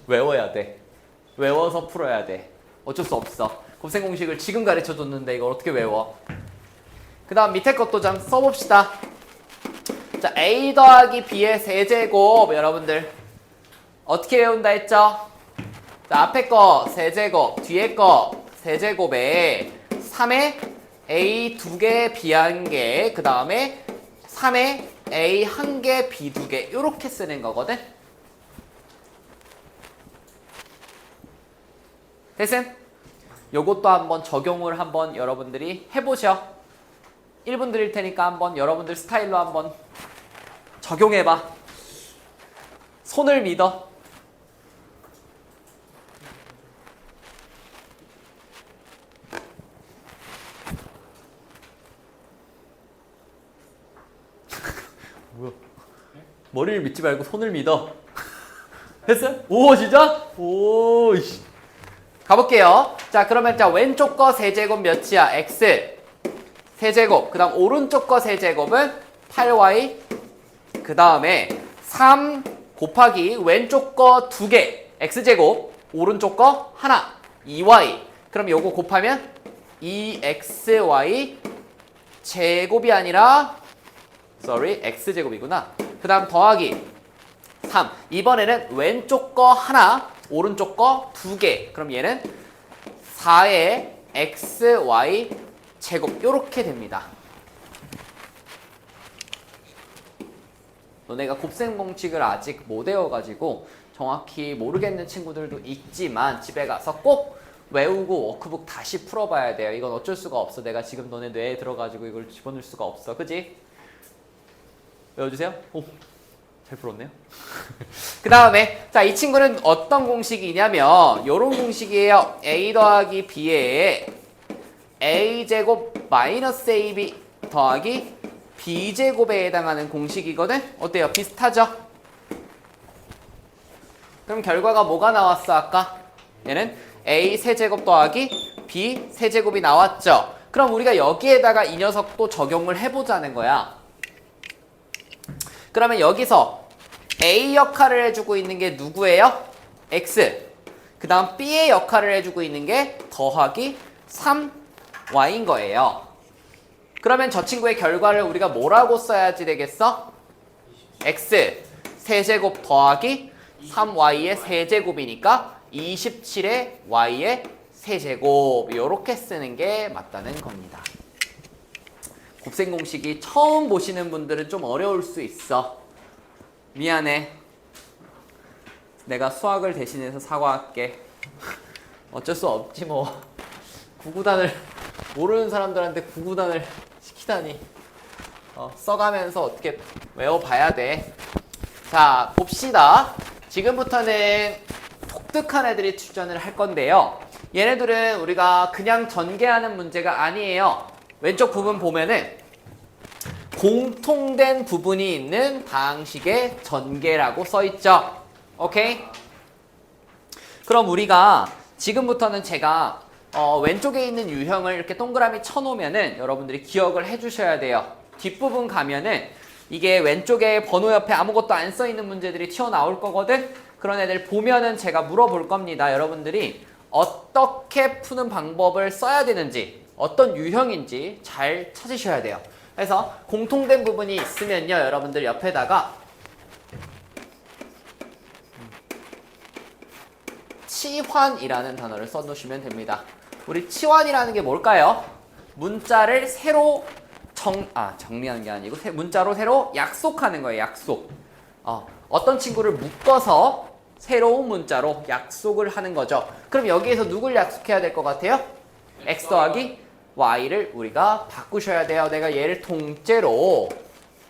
외워야 돼. 외워서 풀어야 돼. 어쩔 수 없어. 곱셈 공식을 지금 가르쳐줬는데 이걸 어떻게 외워? 그 다음 밑에 것도 좀 써봅시다. 자, a 더하기 b의 세제곱 여러분들 어떻게 외운다 했죠? 자, 앞에 거 세제곱, 뒤에 거 세제곱에 3에 a 2개, b 1개, 그 다음에 3에 a 1개, b 2개 이렇게 쓰는 거거든. 됐음? 요것도 한번 적용을 한번 여러분들이 해보셔. 1분 드릴 테니까 한번 여러분들 스타일로 한번 적용해봐. 손을 믿어. 뭐야? 머리를 믿지 말고 손을 믿어. 됐어? 오, 진짜? 오, 씨. 가볼게요. 자, 그러면 자 왼쪽 거 세제곱 몇이야? x 세제곱. 그 다음 오른쪽 거 세제곱은 8y. 그 다음에 3 곱하기 왼쪽 거 2개 x제곱, 오른쪽 거 하나 2y. 그럼 요거 곱하면 2xy 제곱이 아니라 x제곱이구나. 그 다음 더하기 3. 이번에는 왼쪽 거 하나, 오른쪽 거 2개. 그럼 얘는 4의 xy 제곱 요렇게 됩니다. 너네가 곱셈 공식을 아직 못 외워가지고 정확히 모르겠는 친구들도 있지만 집에 가서 꼭 외우고 워크북 다시 풀어봐야 돼요. 이건 어쩔 수가 없어. 내가 지금 너네 뇌에 들어가지고 이걸 집어넣을 수가 없어. 그지? 외워주세요. 오, 잘 풀었네요. 그 다음에 자, 이 친구는 어떤 공식이냐면 요런 공식이에요. a 더하기 b에 a제곱 마이너스 ab 더하기 b제곱에 해당하는 공식이거든? 어때요? 비슷하죠? 그럼 결과가 뭐가 나왔어 아까? 얘는 a 세제곱 더하기 b 세제곱이 나왔죠? 그럼 우리가 여기에다가 이 녀석도 적용을 해보자는 거야. 그러면 여기서 a 역할을 해주고 있는 게 누구예요? x. 그 다음 b의 역할을 해주고 있는 게 더하기 3y인 거예요. 그러면 저 친구의 결과를 우리가 뭐라고 써야지 되겠어? x 세제곱 더하기 3y의 세제곱이니까 27의 y의 세제곱 이렇게 쓰는 게 맞다는 겁니다. 곱셈 공식이 처음 보시는 분들은 좀 어려울 수 있어. 미안해. 내가 수학을 대신해서 사과할게. 어쩔 수 없지 뭐. 구구단을 모르는 사람들한테 구구단을 시키다니. 써가면서 어떻게 외워봐야 돼. 자, 봅시다. 지금부터는 독특한 애들이 출전을 할 건데요. 얘네들은 우리가 그냥 전개하는 문제가 아니에요. 왼쪽 부분 보면은 공통된 부분이 있는 방식의 전개라고 써있죠. 오케이? 그럼 우리가 지금부터는 제가 왼쪽에 있는 유형을 이렇게 동그라미 쳐놓으면은 여러분들이 기억을 해주셔야 돼요. 뒷부분 가면은 이게 왼쪽에 번호 옆에 아무것도 안 써있는 문제들이 튀어나올 거거든? 그런 애들 보면은 제가 물어볼 겁니다. 여러분들이 어떻게 푸는 방법을 써야 되는지, 어떤 유형인지 잘 찾으셔야 돼요. 그래서 공통된 부분이 있으면요, 여러분들 옆에다가 치환이라는 단어를 써놓으시면 됩니다. 우리 치환이라는 게 뭘까요? 문자를 새로 정리하는 게 아니고 문자로 새로 약속하는 거예요. 약속. 어떤 친구를 묶어서 새로운 문자로 약속을 하는 거죠. 그럼 여기에서 누굴 약속해야 될 것 같아요? x 더하기 y를 우리가 바꾸셔야 돼요. 내가 얘를 통째로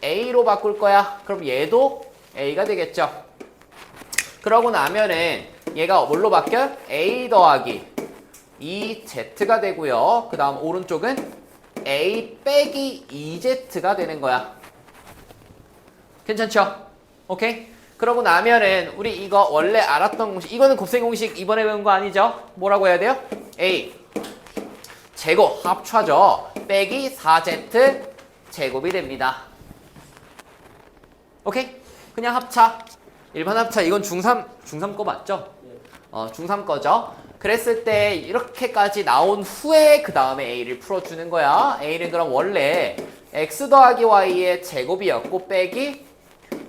a로 바꿀 거야. 그럼 얘도 a가 되겠죠. 그러고 나면은 얘가 뭘로 바뀌어? a 더하기 2z가 되고요. 그 다음 오른쪽은 a 빼기 2z가 되는 거야. 괜찮죠? 오케이? 그러고 나면은 우리 이거 원래 알았던 공식, 이거는 곱셈 공식 이번에 배운 거 아니죠? 뭐라고 해야 돼요? a 제곱 합쳐져 빼기 4z 제곱이 됩니다. 오케이? 그냥 합차. 일반 합차. 이건 중3 거 맞죠? 중3 거죠. 그랬을 때 이렇게까지 나온 후에 그 다음에 a를 풀어주는 거야. a는 그럼 원래 x 더하기 y의 제곱이었고 빼기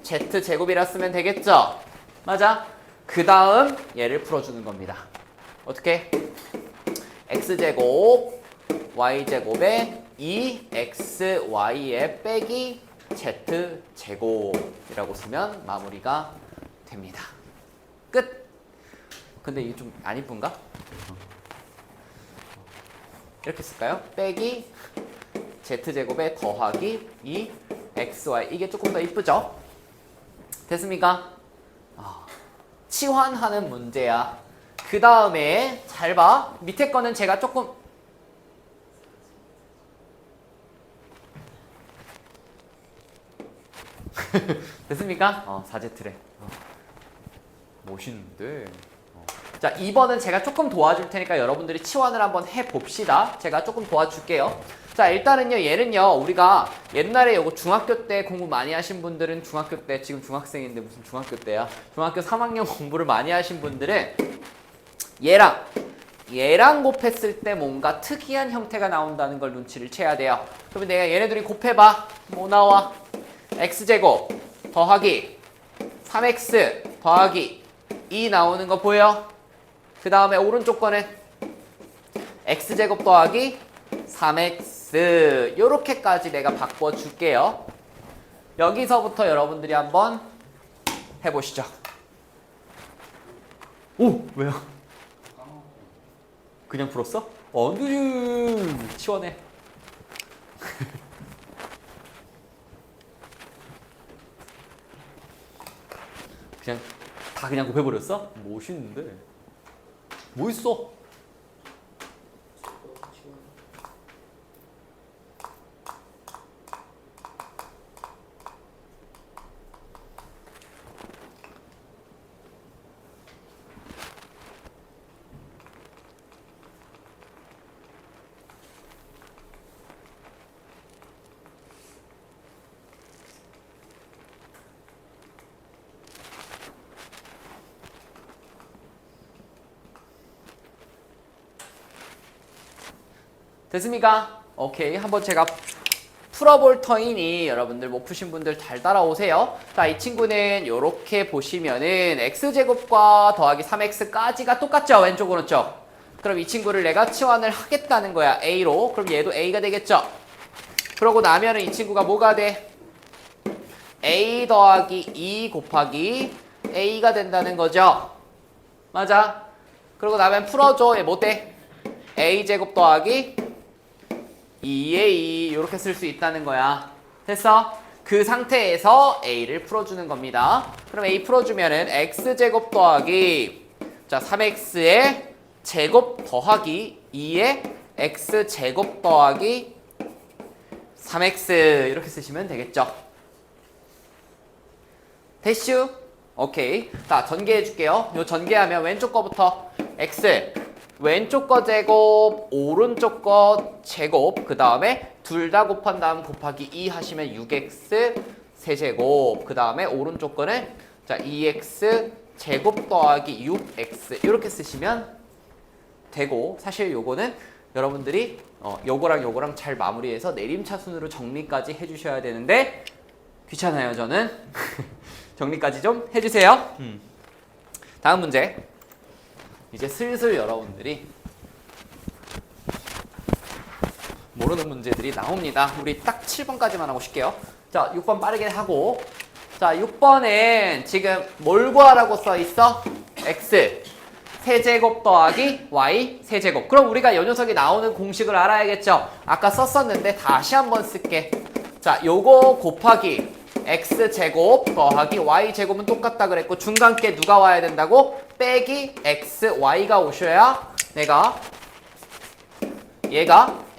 z 제곱이라 쓰면 되겠죠? 맞아? 그 다음 얘를 풀어주는 겁니다. 어떻게? x제곱 y제곱에 2xy에 빼기 z제곱이라고 쓰면 마무리가 됩니다. 끝! 근데 이게 좀 안 이쁜가? 이렇게 쓸까요? 빼기 z제곱에 더하기 2xy. 이게 조금 더 이쁘죠? 됐습니까? 치환하는 문제야. 그 다음에 잘 봐. 밑에 거는 제가 조금 됐습니까? 4Z래. 멋있는데. 자, 2번은 제가 조금 도와줄 테니까 여러분들이 치환을 한번 해봅시다. 제가 조금 도와줄게요. 자, 일단은요, 얘는요, 우리가 옛날에 요거 중학교 때 공부 많이 하신 분들은 중학교 때, 지금 중학생인데 무슨 중학교 때야? 중학교 3학년 공부를 많이 하신 분들은 얘랑 곱했을 때 뭔가 특이한 형태가 나온다는 걸 눈치를 채야 돼요. 그러면 내가 얘네 둘이 곱해봐. 뭐 나와? x제곱 더하기 3x 더하기 2 나오는 거 보여? 그 다음에 오른쪽 거는 x제곱 더하기 3x 요렇게까지 내가 바꿔줄게요. 여기서부터 여러분들이 한번 해보시죠. 오! 왜요? 그냥 풀었어? 완전 시원해. 그냥 다 그냥 곱해버렸어? 멋있는데. 뭐 있어? 됐습니까? 오케이. 한번 제가 풀어볼 터이니 여러분들 못 푸신 분들 잘 따라오세요. 자, 이 친구는 이렇게 보시면은 x제곱과 더하기 3x까지가 똑같죠? 왼쪽 오른쪽. 그럼 이 친구를 내가 치환을 하겠다는 거야. a로. 그럼 얘도 a가 되겠죠? 그러고 나면은 이 친구가 뭐가 돼? a 더하기 2 곱하기 a가 된다는 거죠? 맞아? 그러고 나면 풀어줘. 얘 뭐 돼? a제곱 더하기 2에 2 이렇게 쓸 수 있다는 거야. 됐어? 그 상태에서 a를 풀어주는 겁니다. 그럼 a 풀어주면은 x제곱 더하기 자 3x의 제곱 더하기 2의 x제곱 더하기 3x 이렇게 쓰시면 되겠죠. 됐슈? 오케이. 자, 전개해 줄게요. 요 전개하면 왼쪽 거부터 x 왼쪽 거 제곱, 오른쪽 거 제곱, 그 다음에 둘 다 곱한 다음 곱하기 2 하시면 6x 세제곱, 그 다음에 오른쪽 거는 자 2x 제곱 더하기 6x 이렇게 쓰시면 되고, 사실 요거는 여러분들이 요거랑 잘 마무리해서 내림차순으로 정리까지 해주셔야 되는데 귀찮아요 저는. 정리까지 좀 해주세요. 다음 문제. 이제 슬슬 여러분들이 모르는 문제들이 나옵니다. 우리 딱 7번까지만 하고 쉴게요. 자, 6번 빠르게 하고. 자, 6번엔 지금 뭘 구하라고 써 있어? x. 세제곱 더하기 y 세제곱. 그럼 우리가 요 녀석이 나오는 공식을 알아야겠죠? 아까 썼었는데 다시 한번 쓸게. 자, 요거 곱하기 x제곱 더하기 y제곱은 똑같다 그랬고 중간께 누가 와야 된다고? 빼기 xy가 오셔야 얘가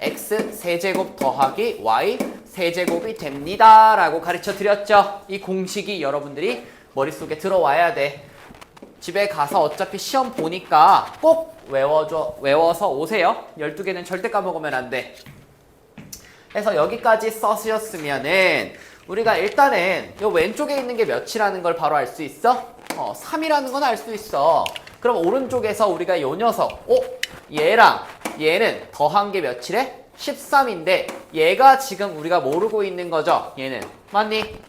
x세제곱 더하기 y세제곱이 됩니다 라고 가르쳐 드렸죠. 이 공식이 여러분들이 머릿속에 들어와야 돼. 집에 가서 어차피 시험 보니까 꼭 외워서 오세요. 12개는 절대 까먹으면 안 돼. 그래서 여기까지 써주셨으면은 우리가 일단은 요 왼쪽에 있는 게 몇이라는 걸 바로 알 수 있어? 3이라는 건 알 수 있어. 그럼 오른쪽에서 우리가 요 녀석, 얘랑 얘는 더한 게 몇이래? 13인데 얘가 지금 우리가 모르고 있는 거죠? 얘는. 맞니?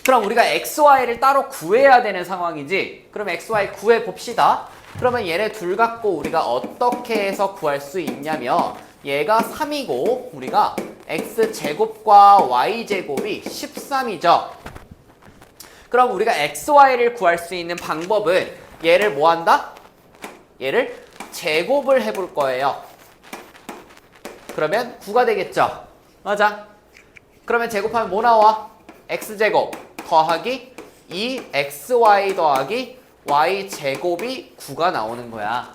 그럼 우리가 xy를 따로 구해야 되는 상황이지. 그럼 xy 구해 봅시다. 그러면 얘네 둘 갖고 우리가 어떻게 해서 구할 수 있냐면 얘가 3이고 우리가 x제곱과 y제곱이 13이죠. 그럼 우리가 xy를 구할 수 있는 방법은 얘를 뭐 한다? 얘를 제곱을 해볼 거예요. 그러면 9가 되겠죠. 맞아. 그러면 제곱하면 뭐 나와? x제곱 더하기 2xy 더하기 y제곱이 9가 나오는 거야.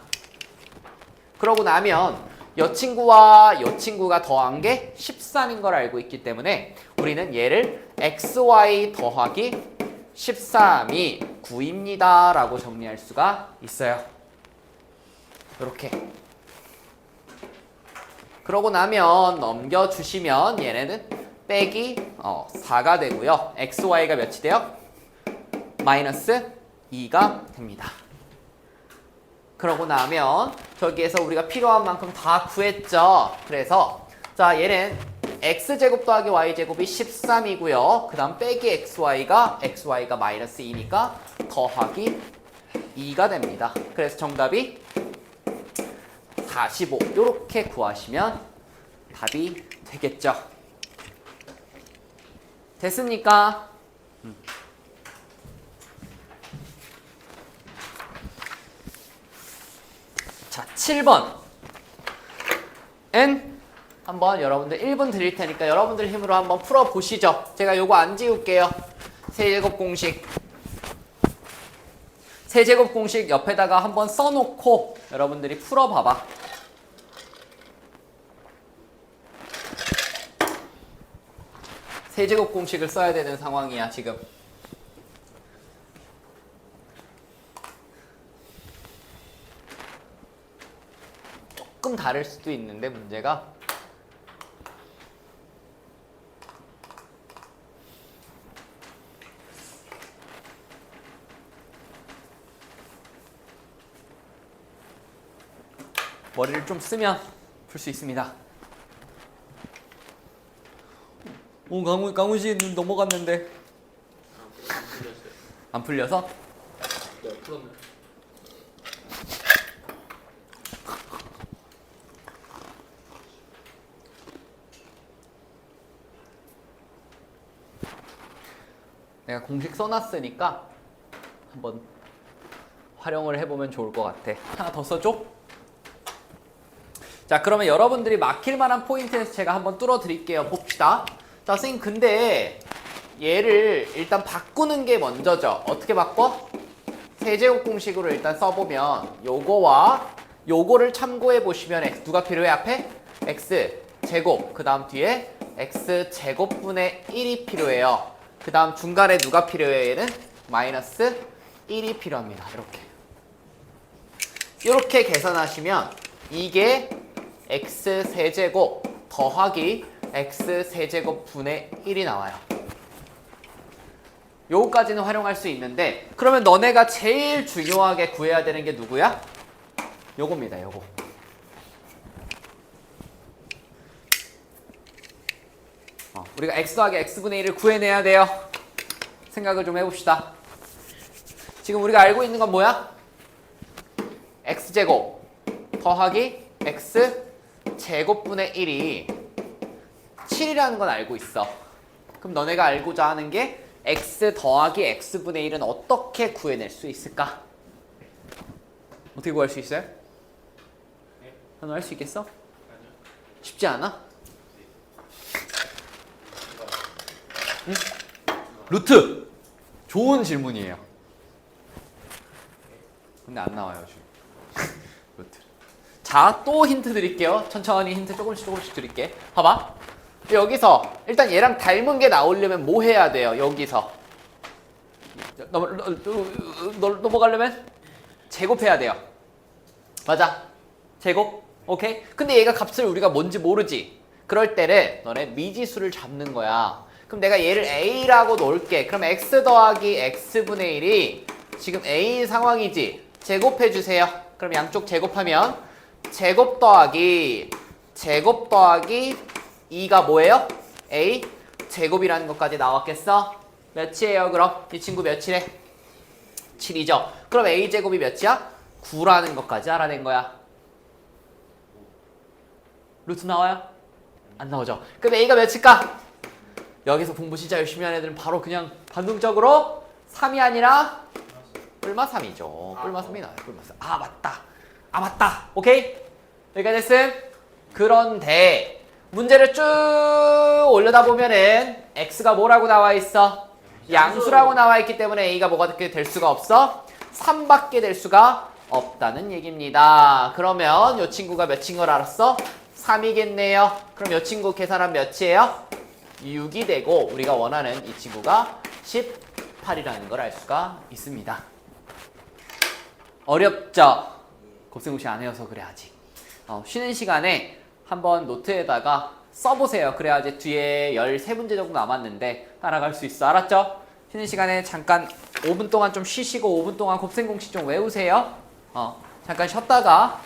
그러고 나면 여 친구와 여 친구가 더한 게 13인 걸 알고 있기 때문에 우리는 얘를 xy 더하기 13이 9입니다 라고 정리할 수가 있어요. 이렇게. 그러고 나면 넘겨주시면 얘네는 빼기 4가 되고요. xy가 몇이 돼요? 마이너스 2가 됩니다. 그러고 나면 저기에서 우리가 필요한 만큼 다 구했죠. 그래서 자 얘는 x제곱 더하기 y제곱이 13이고요. 그 다음 빼기 xy가 마이너스 2니까 더하기 2가 됩니다. 그래서 정답이 45 이렇게 구하시면 답이 되겠죠. 됐습니까? 자, 7번 N 한번 여러분들 1분 드릴 테니까 여러분들 힘으로 한번 풀어보시죠. 제가 요거 안 지울게요. 세제곱 공식 옆에다가 한번 써놓고 여러분들이 풀어봐봐. 세제곱 공식을 써야 되는 상황이야 지금. 조금 다를 수도 있는데 문제가 머리를 좀 쓰면 풀 수 있습니다. 오, 강훈 씨 눈 넘어갔는데. 안 풀려서? 네, 풀었네. 내가 공식 써놨으니까 한번 활용을 해보면 좋을 것 같아. 하나 더 써줘? 자, 그러면 여러분들이 막힐 만한 포인트에서 제가 한번 뚫어드릴게요. 봅시다. 자, 선생님 근데 얘를 일단 바꾸는 게 먼저죠. 어떻게 바꿔? 세제곱 공식으로 일단 써보면 요거와 요거를 참고해 보시면 누가 필요해 앞에? x제곱 그 다음 뒤에 x제곱분의 1이 필요해요. 그 다음 중간에 누가 필요해요? 얘는 마이너스 1이 필요합니다. 이렇게 계산하시면 이게 x세제곱 더하기 x세제곱 분의 1이 나와요. 요거까지는 활용할 수 있는데 그러면 너네가 제일 중요하게 구해야 되는 게 누구야? 요겁니다. 요거. 우리가 x 더하기 x분의 1을 구해내야 돼요. 생각을 좀 해봅시다. 지금 우리가 알고 있는 건 뭐야? x제곱 더하기 x제곱분의 1이 7이라는 건 알고 있어. 그럼 너네가 알고자 하는 게 x 더하기 x분의 1은 어떻게 구해낼 수 있을까? 어떻게 구할 수 있어요? 현우 할 수 있겠어? 쉽지 않아? 응? 루트! 좋은 질문이에요. 근데 안 나와요 지금. 루트. 자, 또 힌트 드릴게요. 천천히 힌트 조금씩 드릴게. 봐봐. 여기서 일단 얘랑 닮은 게 나오려면 뭐 해야 돼요? 여기서 넘어가려면 제곱해야 돼요. 맞아. 제곱. 오케이? 근데 얘가 값을 우리가 뭔지 모르지. 그럴 때는 너네 미지수를 잡는 거야. 그럼 내가 얘를 A라고 놓을게. 그럼 X 더하기 X분의 1이 지금 A 상황이지. 제곱해주세요. 그럼 양쪽 제곱하면 제곱 더하기 2가 뭐예요? A 제곱이라는 것까지 나왔겠어? 몇이에요 그럼? 이 친구 몇이래? 7이죠. 그럼 A 제곱이 몇이야? 9라는 것까지 알아낸 거야. 루트 나와요? 안 나오죠. 그럼 A가 몇일까? 여기서 공부 진짜 열심히 하는 애들은 바로 그냥 반동적으로 3이 아니라 뿔마 3이죠. 뿔마 3이 나와요. 뿔마 3. 아 맞다. 오케이? 여기까지 됐음? 그런데 문제를 쭉 올려다 보면은 X가 뭐라고 나와 있어? 양수라고 나와 있기 때문에 A가 뭐가 될 수가 없어? 3밖에 될 수가 없다는 얘기입니다. 그러면 이 친구가 몇인 걸 알았어? 3이겠네요. 그럼 이 친구 계산하면 몇이에요? 6이 되고 우리가 원하는 이 친구가 18이라는 걸 알 수가 있습니다. 어렵죠? 곱셈 공식 안 해서 그래 아직. 쉬는 시간에 한번 노트에다가 써보세요. 그래야지 뒤에 13문제 정도 남았는데 따라갈 수 있어. 알았죠? 쉬는 시간에 잠깐 5분 동안 좀 쉬시고 5분 동안 곱셈 공식 좀 외우세요. 잠깐 쉬었다가